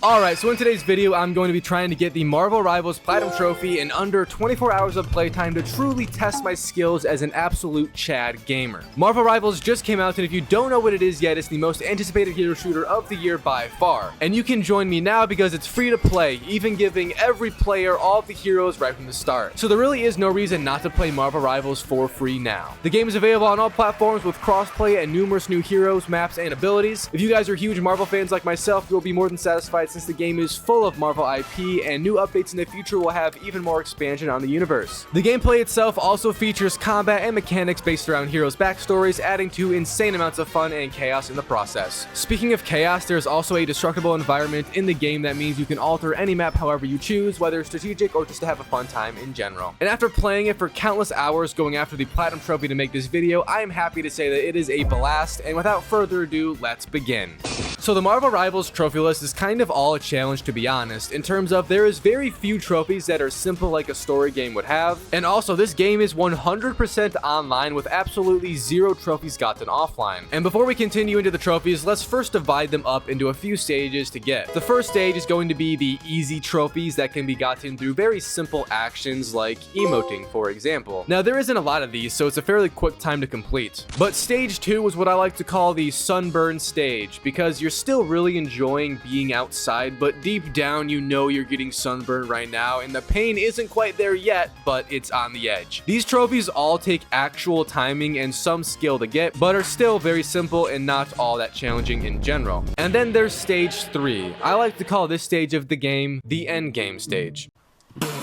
Alright, so in today's video, I'm going to be trying to get the Marvel Rivals Platinum Trophy in under 24 hours of playtime to truly test my skills as an absolute Chad gamer. Marvel Rivals just came out, and if you don't know what it is yet, it's the most anticipated hero shooter of the year by far. And you can join me now because it's free to play, even giving every player all of the heroes right from the start. So there really is no reason not to play Marvel Rivals for free now. The game is available on all platforms with crossplay and numerous new heroes, maps, and abilities. If you guys are huge Marvel fans like myself, you'll be more than satisfied since the game is full of Marvel IP, and new updates in the future will have even more expansion on the universe. The gameplay itself also features combat and mechanics based around heroes' backstories, adding to insane amounts of fun and chaos in the process. Speaking of chaos, there's also a destructible environment in the game that means you can alter any map however you choose, whether strategic or just to have a fun time in general. And after playing it for countless hours going after the Platinum Trophy to make this video, I am happy to say that it is a blast, and without further ado, let's begin. So the Marvel Rivals trophy list is kind of all a challenge, to be honest, in terms of there is very few trophies that are simple like a story game would have, and also this game is 100% online with absolutely zero trophies gotten offline. And before we continue into the trophies, let's first divide them up into a few stages to get. The first stage is going to be the easy trophies that can be gotten through very simple actions like emoting, for example. Now there isn't a lot of these, so it's a fairly quick time to complete. But stage 2 is what I like to call the sunburn stage, because you're still really enjoying being outside, but deep down you know you're getting sunburned right now, and the pain isn't quite there yet, but it's on the edge. These trophies all take actual timing and some skill to get, but are still very simple and not all that challenging in general. And then there's stage 3. I like to call this stage of the game the Endgame stage,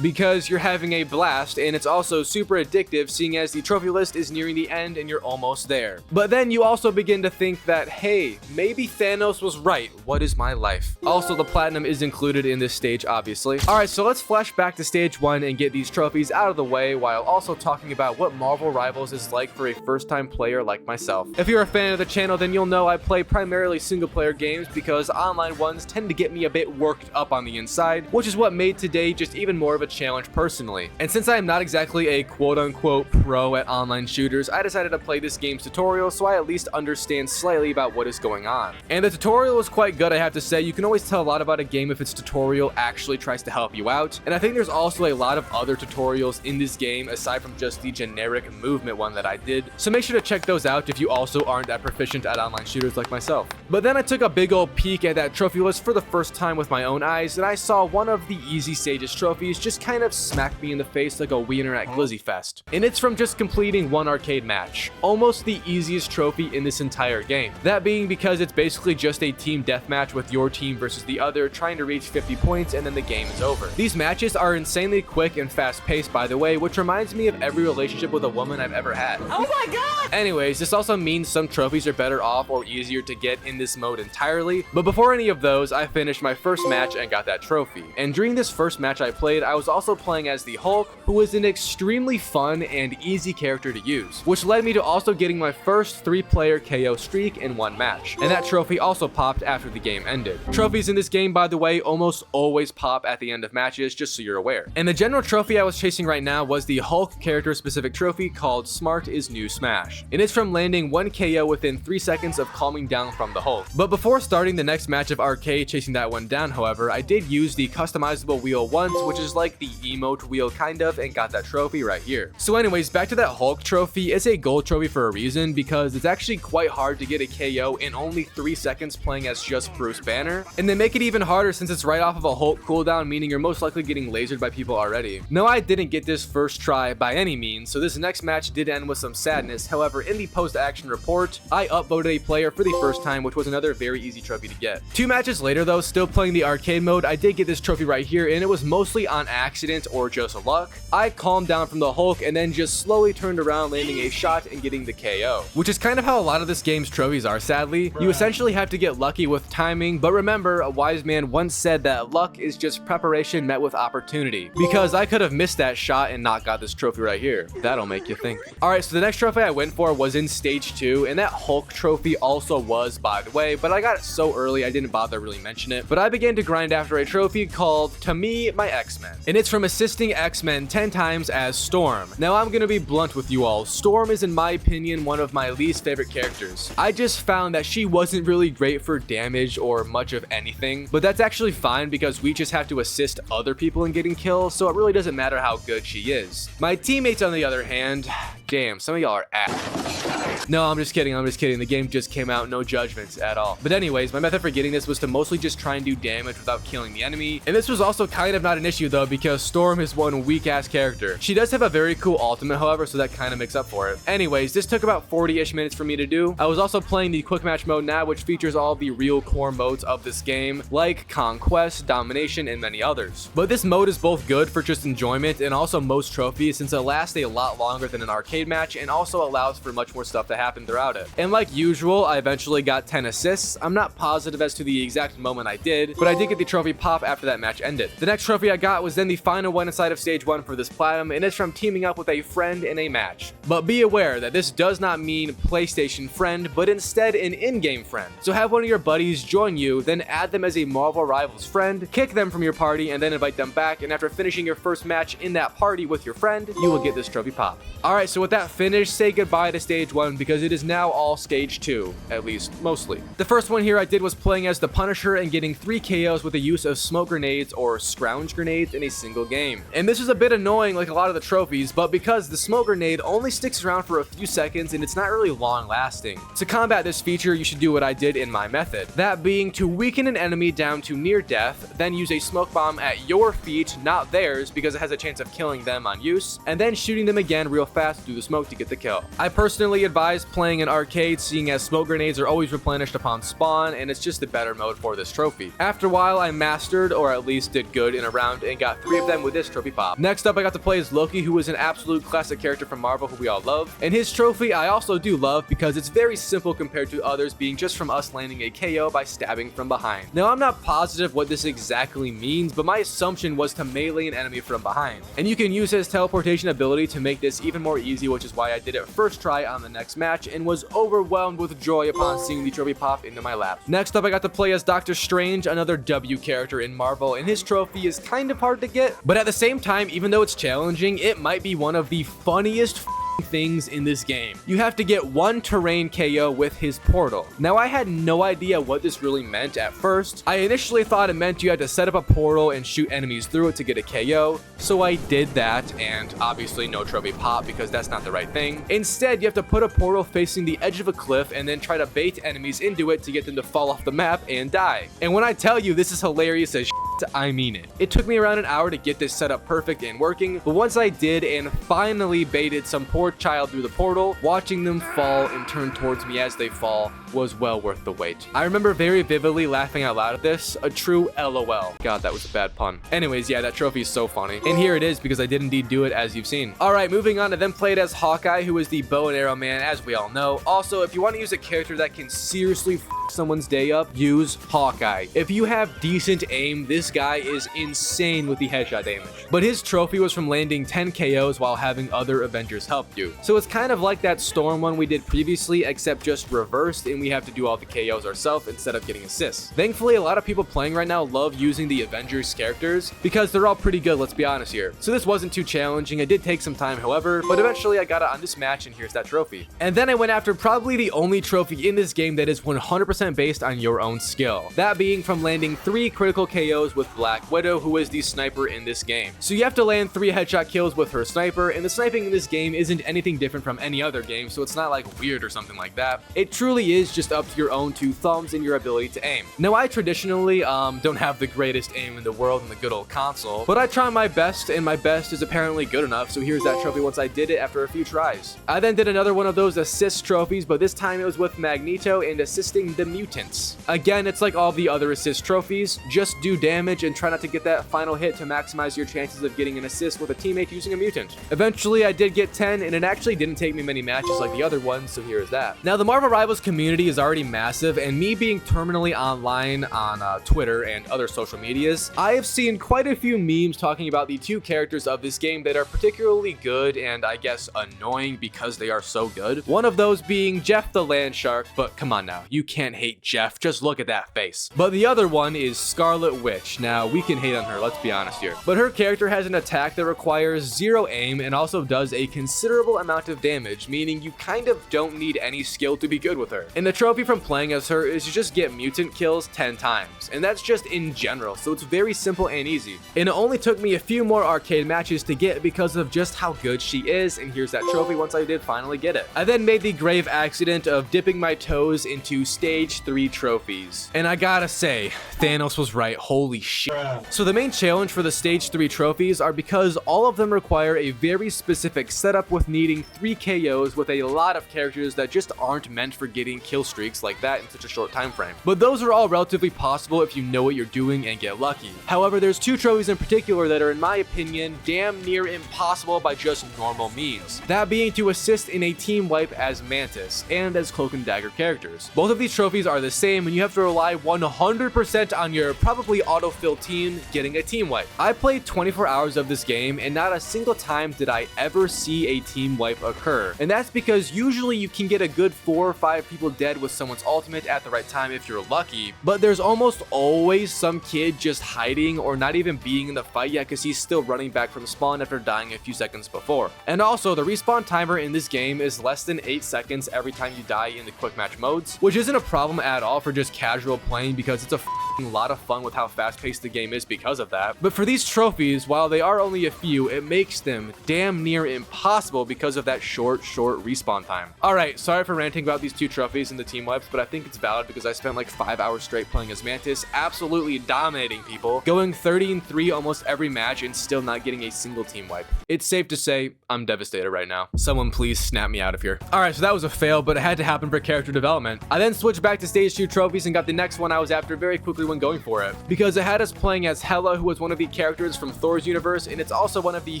because you're having a blast, and it's also super addictive seeing as the trophy list is nearing the end and you're almost there. But then you also begin to think that, hey, maybe Thanos was right. What is my life? Also, the platinum is included in this stage, obviously. Alright, so let's flash back to stage 1 and get these trophies out of the way while also talking about what Marvel Rivals is like for a first-time player like myself. If you're a fan of the channel, then you'll know I play primarily single-player games because online ones tend to get me a bit worked up on the inside, which is what made today just even more of a challenge personally. And since I am not exactly a quote-unquote pro at online shooters, I decided to play this game's tutorial so I at least understand slightly about what is going on. And the tutorial was quite good, I have to say. You can always tell a lot about a game if its tutorial actually tries to help you out. And I think there's also a lot of other tutorials in this game aside from just the generic movement one that I did. So make sure to check those out if you also aren't that proficient at online shooters like myself. But then I took a big old peek at that trophy list for the first time with my own eyes, and I saw one of the easy stages trophies just kind of smacked me in the face like a wiener at Glizzy Fest. And it's from just completing one arcade match. Almost the easiest trophy in this entire game. That being because it's basically just a team deathmatch with your team versus the other, trying to reach 50 points and then the game is over. These matches are insanely quick and fast paced, by the way, which reminds me of every relationship with a woman I've ever had. Oh my god! Anyways, this also means some trophies are better off or easier to get in this mode entirely, but before any of those, I finished my first match and got that trophy. And during this first match I played, I was also playing as the Hulk, who was an extremely fun and easy character to use, which led me to also getting my first 3-player KO streak in one match, and that trophy also popped after the game ended. Trophies in this game, by the way, almost always pop at the end of matches, just so you're aware. And the general trophy I was chasing right now was the Hulk character specific trophy called Smart is New Smash, and it's from landing 1 KO within 3 seconds of calming down from the Hulk. But before starting the next match of arcade chasing that one down, however, I did use the customizable wheel once, which is like the emote wheel kind of, and got that trophy right here. So anyways, back to that Hulk trophy. It's a gold trophy for a reason, because it's actually quite hard to get a KO in only 3 seconds playing as just Bruce Banner, and they make it even harder since it's right off of a Hulk cooldown, meaning you're most likely getting lasered by people already. No, I didn't get this first try by any means, so this next match did end with some sadness. However, in the post-action report, I upvoted a player for the first time, which was another very easy trophy to get. 2 matches later though, still playing the arcade mode, I did get this trophy right here, and it was mostly on accident or just luck. I calmed down from the Hulk and then just slowly turned around, landing a shot and getting the KO, which is kind of how a lot of this game's trophies are, sadly. You essentially have to get lucky with timing, but remember, a wise man once said that luck is just preparation met with opportunity, because I could have missed that shot and not got this trophy right here. That'll make you think. Alright, so the next trophy I went for was in stage 2, and that Hulk trophy also was, by the way, but I got it so early I didn't bother really mention it. But I began to grind after a trophy called, to me, my X-Men. and it's from assisting X-Men 10 times as Storm. Now I'm gonna be blunt with you all, Storm is in my opinion one of my least favorite characters. I just found that she wasn't really great for damage or much of anything, but that's actually fine because we just have to assist other people in getting kills, so it really doesn't matter how good she is. My teammates on the other hand, damn, some of y'all are ass. No, I'm just kidding. The game just came out, no judgments at all. But anyways, my method for getting this was to mostly just try and do damage without killing the enemy. And this was also kind of not an issue though, because Storm is one weak ass character. She does have a very cool ultimate, however, so that kind of makes up for it. Anyways, this took about 40-ish minutes for me to do. I was also playing the quick match mode now, which features all the real core modes of this game, like Conquest, Domination, and many others. But this mode is both good for just enjoyment and also most trophies, since it lasts a lot longer than an arcade match and also allows for much more stuff to happen throughout it. And like usual, I eventually got 10 assists. I'm not positive as to the exact moment I did, but I did get the trophy pop after that match ended. The next trophy I got was then the final one inside of stage 1 for this platinum, and it's from teaming up with a friend in a match. But be aware that this does not mean PlayStation friend, but instead an in-game friend. So have one of your buddies join you, then add them as a Marvel Rivals friend, kick them from your party, and then invite them back, and after finishing your first match in that party with your friend, you will get this trophy pop. Alright, so with that finished, say goodbye to stage 1 because it is now all stage 2, at least mostly. The first one here I did was playing as the Punisher and getting 3 KOs with the use of smoke grenades or scrounge grenades in a single game. And this is a bit annoying like a lot of the trophies, but because the smoke grenade only sticks around for a few seconds and it's not really long lasting. To combat this feature, you should do what I did in my method. That being to weaken an enemy down to near death, then use a smoke bomb at your feet, not theirs, because it has a chance of killing them on use, and then shooting them again real fast through the smoke to get the kill. I personally advise playing in arcade, seeing as smoke grenades are always replenished upon spawn, and it's just the better mode for this trophy. After a while, I mastered, or at least did good in a round, and got 3 of them with this trophy pop. Next up, I got to play as Loki, who is an absolute classic character from Marvel who we all love, and his trophy I also do love because it's very simple compared to others, being just from us landing a KO by stabbing from behind. Now, I'm not positive what this exactly means, but my assumption was to melee an enemy from behind, and you can use his teleportation ability to make this even more easy, which is why I did it first try on the next match and was overwhelmed with joy upon seeing the trophy pop into my lap. Next up, I got to play as Doctor Strange, another W character in Marvel, and his trophy is kind of hard to get, but at the same time, even though it's challenging, it might be one of the funniest things in this game. You have to get 1 terrain KO with his portal. Now, I had no idea what this really meant at first. I initially thought it meant you had to set up a portal and shoot enemies through it to get a KO, so I did that, and obviously no trophy pop because that's not the right thing. Instead, you have to put a portal facing the edge of a cliff and then try to bait enemies into it to get them to fall off the map and die. And when I tell you this is hilarious as I mean it. It took me around an hour to get this set up perfect and working, but once I did and finally baited some poor child through the portal, watching them fall and turn towards me as they fall was well worth the wait. I remember very vividly laughing out loud at this, a true LOL. God, that was a bad pun. Anyways, yeah, that trophy is so funny. And here it is because I did indeed do it as you've seen. Alright, moving on, I then played as Hawkeye, who is the bow and arrow man, as we all know. Also, if you want to use a character that can seriously someone's day up, use Hawkeye. If you have decent aim, this guy is insane with the headshot damage. But his trophy was from landing 10 KOs while having other Avengers help you. So it's kind of like that Storm one we did previously, except just reversed, and we have to do all the KOs ourselves instead of getting assists. Thankfully, a lot of people playing right now love using the Avengers characters because they're all pretty good, let's be honest here. So this wasn't too challenging. It did take some time, however, but eventually I got it on this match, and here's that trophy. And then I went after probably the only trophy in this game that is 100% based on your own skill. That being from landing 3 critical KOs with Black Widow, who is the sniper in this game. So you have to land 3 headshot kills with her sniper, and the sniping in this game isn't anything different from any other game, so it's not like weird or something like that. It truly is just up to your own 2 thumbs and your ability to aim. Now, I traditionally don't have the greatest aim in the world in the good old console, but I try my best, and my best is apparently good enough, so here's that trophy once I did it after a few tries. I then did another one of those assist trophies, but this time it was with Magneto and assisting the mutants. Again, it's like all the other assist trophies, just do damage and try not to get that final hit to maximize your chances of getting an assist with a teammate using a mutant. Eventually, I did get 10, and it actually didn't take me many matches like the other ones, so here's that. Now, the Marvel Rivals community is already massive, and me being terminally online on Twitter and other social medias, I have seen quite a few memes talking about the 2 characters of this game that are particularly good and I guess annoying because they are so good. One of those being Jeff the Land Shark, but come on now, you can't hate Jeff. Just look at that face. But the other one is Scarlet Witch. Now, we can hate on her, let's be honest here. But her character has an attack that requires 0 aim and also does a considerable amount of damage, meaning you kind of don't need any skill to be good with her. And the trophy from playing as her is to just get mutant kills 10 times. And that's just in general, so it's very simple and easy. And it only took me a few more arcade matches to get because of just how good she is, and here's that trophy once I did finally get it. I then made the grave accident of dipping my toes into stage 3 trophies. And I gotta say, Thanos was right, holy shit. So the main challenge for the stage 3 trophies are because all of them require a very specific setup with needing 3 KOs with a lot of characters that just aren't meant for getting kill streaks like that in such a short time frame. But those are all relatively possible if you know what you're doing and get lucky. However, there's 2 trophies in particular that are, in my opinion, damn near impossible by just normal means. That being to assist in a team wipe as Mantis and as Cloak and Dagger characters. Both of these trophies are the same and you have to rely 100% on your probably autofill team getting a team wipe. I played 24 hours of this game and not a single time did I ever see a team wipe occur. And that's because usually you can get a good 4 or 5 people dead with someone's ultimate at the right time if you're lucky, but there's almost always some kid just hiding or not even being in the fight yet because he's still running back from spawn after dying a few seconds before. And also, the respawn timer in this game is less than 8 seconds every time you die in the quick match modes, which isn't a problem at all for just casual playing because it's a lot of fun with how fast-paced the game is because of that. But for these trophies, while they are only a few, it makes them damn near impossible because of that short respawn time. Alright, sorry for ranting about these 2 trophies and the team wipes, but I think it's valid because I spent like 5 hours straight playing as Mantis, absolutely dominating people, going 30-3 almost every match and still not getting a single team wipe. It's safe to say, I'm devastated right now. Someone please snap me out of here. Alright, so that was a fail, but it had to happen for character development. I then switched back to stage 2 trophies and got the next one I was after very quickly when going for it, because it had us playing as Hela, who was one of the characters from Thor's universe, and it's also one of the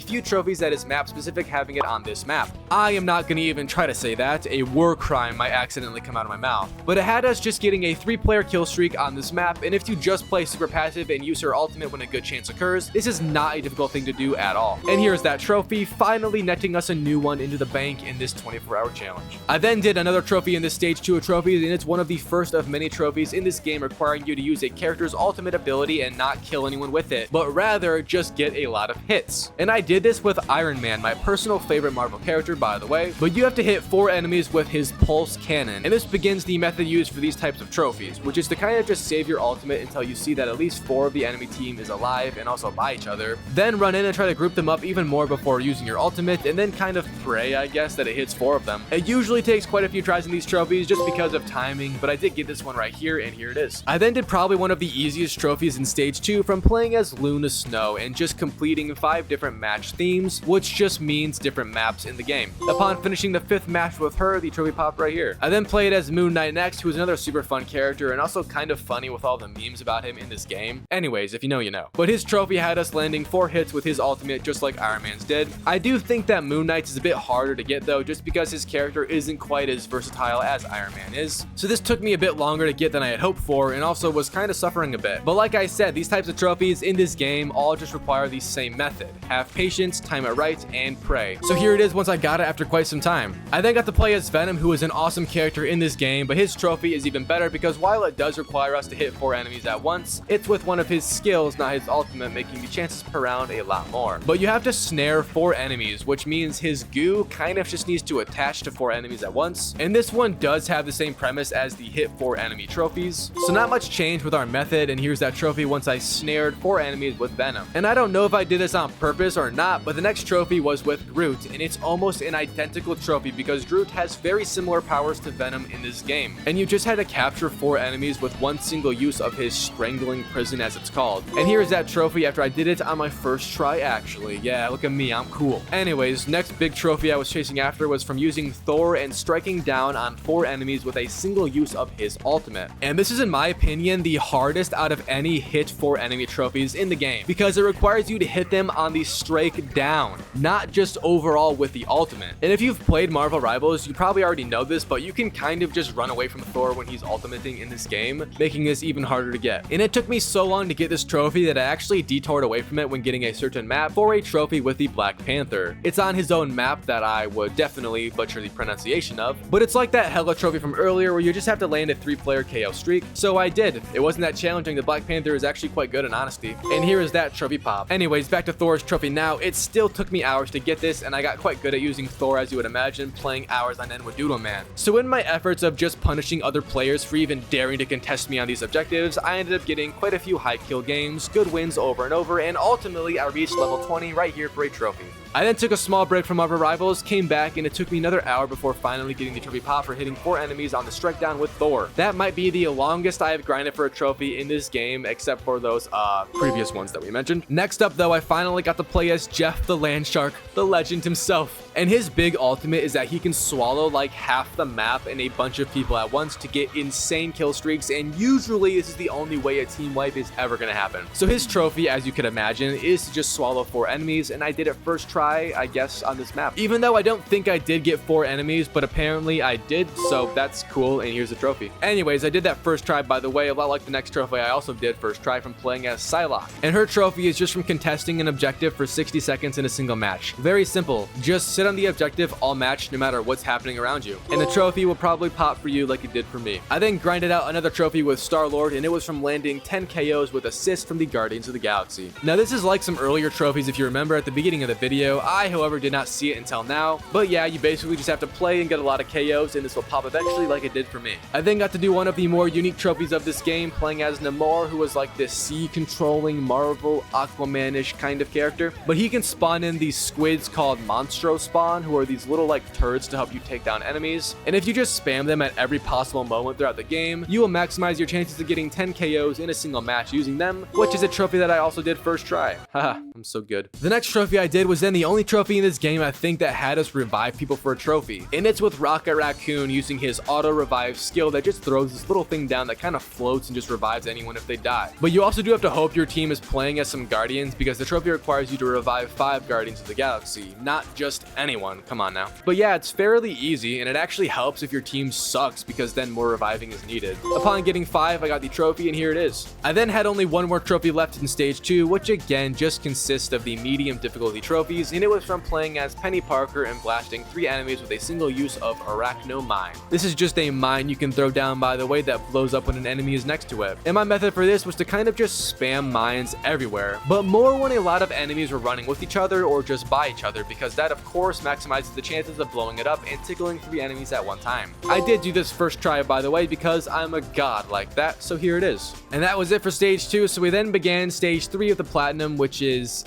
few trophies that is map specific, having it on this map. I am not gonna even try to say that, a war crime might accidentally come out of my mouth, but it had us just getting a 3-player kill streak on this map, and if you just play super passive and use her ultimate when a good chance occurs, this is not a difficult thing to do at all. And here's that trophy, finally netting us a new one into the bank in this 24-hour challenge. I then did another trophy in this stage 2 of trophies, and it's one of the first of many trophies in this game requiring you to use a character's ultimate ability and not kill anyone with it, but rather just get a lot of hits. And I did this with Iron Man, my personal favorite Marvel character by the way, but you have to hit 4 enemies with his pulse cannon, and this begins the method used for these types of trophies, which is to kind of just save your ultimate until you see that at least 4 of the enemy team is alive and also by each other, then run in and try to group them up even more before using your ultimate, and then kind of pray, I guess, that it hits 4 of them. It usually takes quite a few tries in these trophies just because of timing, but I did get this one right here, and here it is. I then did probably one of the easiest trophies in stage 2 from playing as Luna Snow and just completing 5 different match themes, which just means different maps in the game. Upon finishing the 5th match with her, the trophy popped right here. I then played as Moon Knight next, who's another super fun character and also kind of funny with all the memes about him in this game. Anyways, if you know, you know. But his trophy had us landing 4 hits with his ultimate just like Iron Man's did. I do think that Moon Knight's is a bit harder to get though, just because his character isn't quite as versatile as Iron Man is. So this took me a bit longer to get than I had hoped for, and also was kind of suffering a bit. But like I said, these types of trophies in this game all just require the same method. Have patience, time it right, and pray. So here it is once I got it after quite some time. I then got to play as Venom, who is an awesome character in this game, but his trophy is even better because while it does require us to hit 4 enemies at once, it's with one of his skills, not his ultimate, making the chances per round a lot more. But you have to snare 4 enemies, which means his goo kind of just needs to attach to 4 enemies at once, and this one does have the same premise as the hit 4 enemy trophies, so not much change with our method, and here's that trophy once I snared 4 enemies with Venom. And I don't know if I did this on purpose or not, but the next trophy was with Groot, and it's almost an identical trophy because Groot has very similar powers to Venom in this game, and you just had to capture 4 enemies with one single use of his strangling prison, as it's called. And here's that trophy after I did it on my first try actually. Yeah, look at me, I'm cool. Anyways, next big trophy I was chasing after was from using Thor and striking down on 4 enemies with a single use of his ultimate. And this is, in my opinion, the hardest out of any hit 4 enemy trophies in the game because it requires you to hit them on the strike down, not just overall with the ultimate. And if you've played Marvel Rivals, you probably already know this, but you can kind of just run away from Thor when he's ultimating in this game, making this even harder to get. And it took me so long to get this trophy that I actually detoured away from it when getting a certain map for a trophy with the Black Panther. It's on his own map that I would definitely butcher the pronunciation of, but it's like that Hela trophy from earlier where you just have to land a 3-player KO streak, so I did. It wasn't that challenging. The Black Panther is actually quite good in honesty. And here is that trophy pop. Anyways, back to Thor's trophy now. It still took me hours to get this, and I got quite good at using Thor, as you would imagine, playing hours on end with Doodle Man. So in my efforts of just punishing other players for even daring to contest me on these objectives, I ended up getting quite a few high kill games, good wins over and over, and ultimately I reached level 20 right here for a trophy. I then took a small break from Marvel Rivals, came back, and it took me another hour before finally getting the trophy pop for hitting 4 enemies on the strike down with Thor. That might be the longest I have grinded for a trophy in this game, except for those previous ones that we mentioned. Next up though, I finally got to play as Jeff the Land Shark, the legend himself. And his big ultimate is that he can swallow like half the map and a bunch of people at once to get insane kill streaks, and usually this is the only way a team wipe is ever gonna happen. So his trophy, as you could imagine, is to just swallow 4 enemies, and I did it first try, I guess, on this map. Even though I don't think I did get 4 enemies, but apparently I did, so that's cool, and here's the trophy. Anyways, I did that first try, by the way, a lot like the next trophy I also did first try from playing as Psylocke. And her trophy is just from contesting an objective for 60 seconds in a single match. Very simple, just sit on the objective all match no matter what's happening around you, and the trophy will probably pop for you like it did for me. I then grinded out another trophy with Star-Lord, and it was from landing 10 KOs with assists from the Guardians of the Galaxy. Now this is like some earlier trophies if you remember at the beginning of the video. I, however, did not see it until now, but yeah, you basically just have to play and get a lot of KOs, and this will pop eventually like it did for me. I then got to do one of the more unique trophies of this game, playing as Namor, who was like this sea-controlling Marvel Aquaman-ish kind of character, but he can spawn in these squids called Monstro Spawn, who are these little like turds to help you take down enemies, and if you just spam them at every possible moment throughout the game, you will maximize your chances of getting 10 KOs in a single match using them, which is a trophy that I also did first try. Haha, I'm so good. The next trophy I did was then the only trophy in this game I think that had us revive people for a trophy, and it's with Rocket Raccoon using his auto revive skill that just throws this little thing down that kind of floats and just revives anyone if they die. But you also do have to hope your team is playing as some Guardians, because the trophy requires you to revive 5 Guardians of the Galaxy, not just anyone. Come on now. But yeah, it's fairly easy, and it actually helps if your team sucks, because then more reviving is needed. Upon getting 5, I got the trophy, and here it is. I then had only one more trophy left in stage 2, which again just consists of the medium difficulty trophies, and it was from playing as Penny Parker and blasting 3 enemies with a single use of Arachno Mine. This is just a mine you can throw down, by the way, that blows up when an enemy is next to it. And my method for this was to kind of just spam mines everywhere, but more when a lot of enemies were running with each other or just by each other, because that of course maximizes the chances of blowing it up and tickling 3 enemies at one time. I did do this first try, by the way, because I'm a god like that, so here it is. And that was it for stage 2, so we then began stage 3 of the Platinum, which is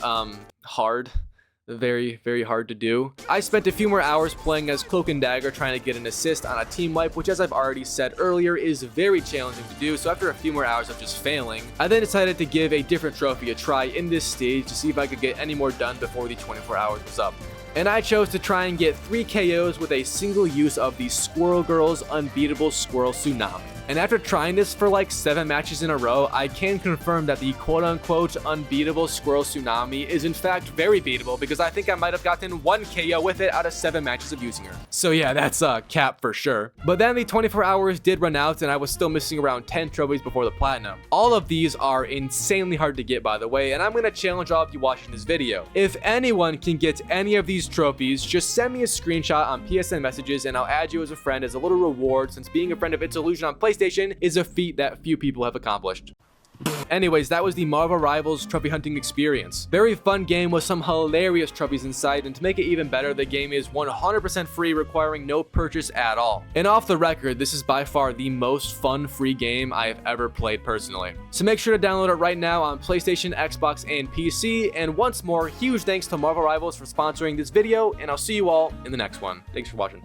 hard. Very, very hard to do. I spent a few more hours playing as Cloak and Dagger trying to get an assist on a team wipe, which, as I've already said earlier, is very challenging to do. So after a few more hours of just failing, I then decided to give a different trophy a try in this stage to see if I could get any more done before the 24 hours was up. And I chose to try and get 3 KOs with a single use of the Squirrel Girl's Unbeatable Squirrel Tsunami. And after trying this for like 7 matches in a row, I can confirm that the quote-unquote unbeatable Squirrel Tsunami is in fact very beatable, because I think I might have gotten 1 KO with it out of 7 matches of using her. So yeah, that's a cap for sure. But then the 24 hours did run out, and I was still missing around 10 trophies before the Platinum. All of these are insanely hard to get, by the way, and I'm going to challenge all of you watching this video. If anyone can get any of these trophies, just send me a screenshot on PSN messages and I'll add you as a friend as a little reward, since being a friend of Its Ilusion on PlayStation is a feat that few people have accomplished. Anyways, that was the Marvel Rivals trophy hunting experience. Very fun game with some hilarious trophies inside, and to make it even better, the game is 100% free, requiring no purchase at all. And off the record, this is by far the most fun free game I have ever played personally. So make sure to download it right now on PlayStation, Xbox, and PC. And once more, huge thanks to Marvel Rivals for sponsoring this video, and I'll see you all in the next one. Thanks for watching.